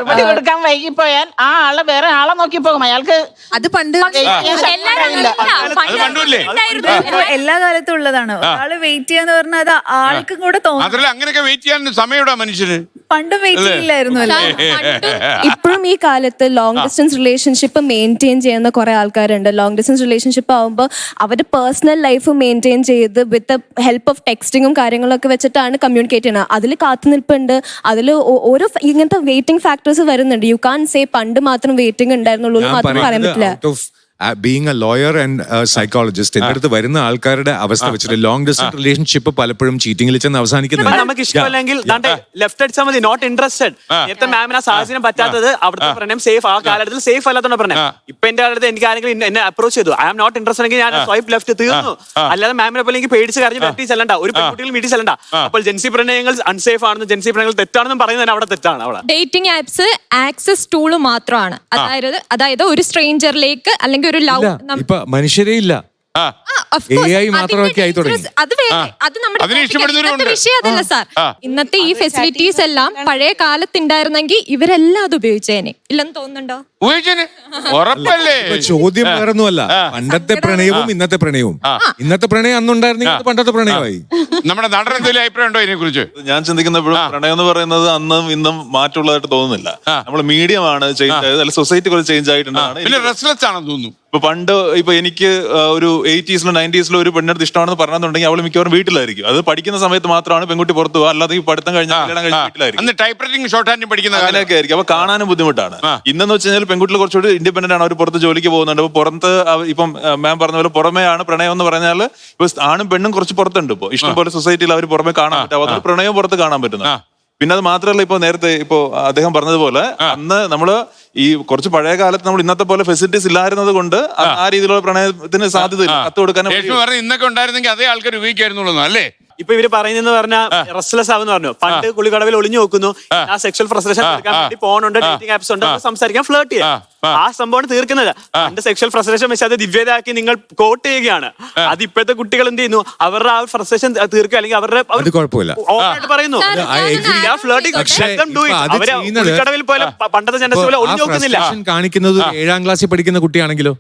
മറുപടി കൊടുക്കാൻ വൈകിപ്പോയാൽ ആ ആള് വേറെ ആളെ നോക്കി പോകും. അയാൾക്ക് അത് പണ്ട് എല്ലാ കാലത്തും ഉള്ളതാണ്. ഒരാള് വെയിറ്റ് ചെയ്യാന്ന് പറഞ്ഞാൽ അത് ആൾക്കും കൂടെ തോന്നും. അങ്ങനെയൊക്കെ വെയിറ്റ് ചെയ്യാൻ സമയമിടാ മനുഷ്യന്. പണ്ടും വെയിറ്റ് ചെയ്യില്ലായിരുന്നു. ഇപ്പോഴും ഈ കാലത്ത് ലോങ് ഡിസ്റ്റൻസ് റിലേഷൻഷിപ്പ് മെയിൻറ്റെയിൻ ചെയ്യുന്ന കുറെ ആൾക്കാരുണ്ട്. ലോങ് ഡിസ്റ്റൻസ് റിലേഷൻഷിപ്പ് ആകുമ്പോൾ അവരുടെ പേഴ്സണൽ ലൈഫ് മെയിൻറ്റെയിൻ ചെയ്ത് വിത്ത് ഹെൽപ്പ് ഓഫ് ടെക്സ്റ്റിങ്ങും കാര്യങ്ങളൊക്കെ വെച്ചിട്ടാണ് കമ്മ്യൂണിക്കേറ്റ് ചെയ്യുന്നത്. അതിൽ കാത്തുനിൽപ്പുണ്ട്, അതിൽ ഓരോ ഇങ്ങനത്തെ വെയിറ്റിംഗ് ഫാക്ടേഴ്സ് വരുന്നുണ്ട്. യു കാൻ സേ പണ്ട് മാത്രം വെയിറ്റിംഗ് ഉണ്ടായിരുന്നുള്ളൂ മാത്രം പറയാൻ പറ്റില്ല. Being A lawyer and psychologist എന്റെ അടുത്ത് വരുന്ന ആൾക്കാരുടെ അവസ്ഥ വെച്ചിട്ട് ലോങ് ഡിസ്റ്റൻസ് റിലേഷൻഷിപ്പ് പലപ്പോഴും ചീറ്റിംഗിൽ ചെന്ന് അവസാനിക്കുന്നുണ്ട്. നമുക്ക് ഇഷ്ടമല്ലെങ്കിൽ ലെഫ്റ്റ് അടിച്ചാൽ മതി, നോട്ട് ഇൻട്രസ്റ്റഡ്. നേരത്തെ മാമിന് ആ സാഹചര്യം പറ്റാത്തത് അവിടുത്തെ പ്രണയം സേഫ്, ആ കാലഘട്ടത്തിൽ സേഫ് അല്ലാത്തോണ്ട് പ്രണയം. ഇപ്പൊ എന്റെ കാലത്ത് എനിക്ക് ആരെങ്കിലും എന്നെ അപ്രോച്ച് ചെയ്തു, ഐ ആം നോട്ട് ഇൻട്രസ്റ്റഡ് എങ്കിൽ ഞാൻ സ്വൈപ്പ് ലെഫ്റ്റ് തീർന്നു. അല്ലാതെ മാമിനെ പോലെ എനിക്ക് പേടിച്ച് കരഞ്ഞ് വീട്ടിൽ ചെല്ലണ്ട, ഒരു പെൺകുട്ടികൾ വീട്ടിൽ ചെല്ലണ്ട. അപ്പോൾ ജെൻസി പ്രണയങ്ങൾ അൺസേഫ് ആണെന്ന്, ജെൻസി പ്രണയങ്ങൾ തെറ്റാണെന്നും പറയുന്നത് അവിടെ തെറ്റാണ്. അവിടെ ഡേറ്റിംഗ് ആപ്സ് ആക്സസ് ടൂള് മാത്രമാണ്. അതായത് ഒരു സ്ട്രേഞ്ചറിലേക്ക് അല്ലെങ്കിൽ ഒരു ലവ് ഇപ്പൊ മനുഷ്യരേ ഇല്ല, AI മാത്രമൊക്കെ ആയി തുടങ്ങി. അത് നമ്മുടെ വിഷയം അതല്ല സാർ. ഇന്നത്തെ ഈ ഫെസിലിറ്റീസ് എല്ലാം പഴയ കാലത്തുണ്ടായിരുന്നെങ്കിൽ ഇവരെല്ലാം അത് ഉപയോഗിച്ചേനെ. ഇല്ലെന്ന് തോന്നുന്നുണ്ടോ? ഉറപ്പല്ലേ? ചോദ്യം വേറൊന്നുമല്ല, പണ്ടത്തെ പ്രണയവും ഇന്നത്തെ പ്രണയവും. ഇന്നത്തെ പ്രണയം അന്നുണ്ടായിരുന്നെങ്കിൽ പണ്ടത്തെ പ്രണയമായി. നമ്മുടെ നടൻ എന്തെങ്കിലും അഭിപ്രായം ഉണ്ടോ ഇതിനെ കുറിച്ച്? ഞാൻ ചിന്തിക്കുന്നപ്പോഴും പ്രണയം എന്ന് പറയുന്നത് അന്നും ഇന്നും മാറ്റമുള്ളതായിട്ട് തോന്നുന്നില്ല. നമ്മൾ മീഡിയം ആണ് ചേഞ്ച് ആയത്, അല്ല സൊസൈറ്റി കുറച്ച് ചേഞ്ച് ആയിട്ടുണ്ടാണ്. പിന്നെ റെസ്റ്റ്ലെസ് ആണെന്ന് തോന്നുന്നു. ഇപ്പൊ പണ്ട് ഇപ്പൊ എനിക്ക് ഒരു 80s-ലോ 90s-ലോ ഒരു പെണ്ണെടുത്ത് ഇഷ്ടമാണെന്ന് പറഞ്ഞിട്ടുണ്ടെങ്കിൽ അവൾ മിക്കവാറും വീട്ടിലായിരിക്കും. അത് പഠിക്കുന്ന സമയത്ത് മാത്രമാണ് പെൺകുട്ടി പുറത്തു പോകുക, അല്ലാതെ ഈ പഠിത്തം കഴിഞ്ഞാൽ കല്യാണം കഴിഞ്ഞ വീട്ടിലായിരിക്കും. ടൈപ്പ് റൈറ്റിംഗ് ഷോർട്ട് ഹാൻഡ് പഠിക്കുന്ന അങ്ങനെയൊക്കെ ആയിരിക്കും. അപ്പൊ കാണാനും ബുദ്ധിമുട്ടാണ്. ഇന്നെന്ന് വെച്ച് കഴിഞ്ഞാൽ പെൺകുട്ടികൾ കുറച്ചുകൂടി ഇൻഡിപെൻഡന്റ് ആണ്, അവർ പുറത്ത് ജോലിക്ക് പോകുന്നുണ്ട്. അപ്പൊ പുറത്ത് ഇപ്പം മാം പറഞ്ഞ പോലെ പുറമെയാണ് പ്രണയം എന്ന് പറഞ്ഞാൽ ഇപ്പൊ ആണും പെണ്ണും കുറച്ച് പുറത്തുണ്ട്. ഇപ്പൊ ഇഷ്ടംപോലെ സൊസൈറ്റിയിൽ അവർ പുറമെ കാണാൻ പറ്റും, അതൊരു പ്രണയവും പുറത്ത് കാണാൻ പറ്റുന്നു. പിന്നെ അത് മാത്രമല്ല, ഇപ്പൊ നേരത്തെ ഇപ്പൊ അദ്ദേഹം പറഞ്ഞതുപോലെ അന്ന് നമ്മള് ഈ കുറച്ച് പഴയ കാലത്ത് നമ്മൾ ഇന്നത്തെ പോലെ ഫെസിലിറ്റീസ് ഇല്ലായിരുന്നത് കൊണ്ട് ആ രീതിയിലുള്ള പ്രണയത്തിന് സാധ്യത കത്ത് കൊടുക്കാനും ഇന്നൊക്കെ ഉണ്ടായിരുന്നെങ്കിൽ അതേ ആൾക്കാർ ഉപയോഗിക്കായിരുന്നു അല്ലേ? ഇപ്പൊ ഇവര് പറയുന്നതെന്ന് പറഞ്ഞാൽ റെസ്റ്റ്ലെസ് ആവെന്ന് പറഞ്ഞു. പണ്ട് കുളിക്കടവിൽ ഒളിഞ്ഞു നോക്കുന്നു, ആ സെക്ഷൽ ഫ്രസ്ട്രേഷൻ തീർക്കാൻ വേണ്ടി ഫോണുണ്ട്, ഡേറ്റിംഗ് ആപ്സ് ഉണ്ട്, സംസാരിക്കാൻ ഫ്ലേർട്ട് ചെയ്യാം. ആ സംഭവമാണ് തീർക്കുന്നത്. പണ്ട് സെക്ഷൽ ഫ്രസ്ട്രേഷൻ വെച്ച് അത് ദിവ്യതയാക്കി നിങ്ങൾ കോട്ട് ചെയ്യുകയാണ്. അത് ഇപ്പോഴത്തെ കുട്ടികൾ എന്ത് ചെയ്യുന്നു, അവരുടെ ആ ഫ്രസ്ട്രേഷൻ തീർക്കുക, അല്ലെങ്കിൽ അവരുടെ പറയുന്നു കുളിക്കടവിൽ പോലെ പണ്ടത്തെ ജനറേഷൻ പോലെ ഒളിഞ്ഞു നോക്കുന്നില്ല. കാണിക്കുന്നത് 7ാം ക്ലാസ്സിൽ പഠിക്കുന്ന കുട്ടിയാണെങ്കിലോ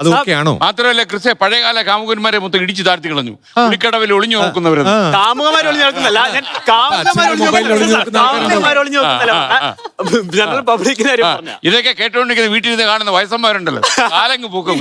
അതൊക്കെയാണോ? മാത്രമല്ല ക്രിസ്ത്യ പഴയകാല കാമുകന്മാരെ മൊത്തം ഇടിച്ചു താഴ്ത്തി കളഞ്ഞു. കുളിക്കടവിൽ ഒളിഞ്ഞു നോക്കുന്നവര് കാമുകന്മാർ ഒളിഞ്ഞു നോക്കുന്നില്ല, ഞാൻ കാമുകന്മാർ ഒളിഞ്ഞു നോക്കുന്നില്ല, ജനറൽ പബ്ലിക്കിനെ. ഇതൊക്കെ കേട്ടോണ്ടിരിക്കുന്ന വീട്ടിൽ നിന്ന് കാണുന്ന വയസ്സന്മാരുണ്ടല്ലോ, കാലങ്ങ് പൂക്കും.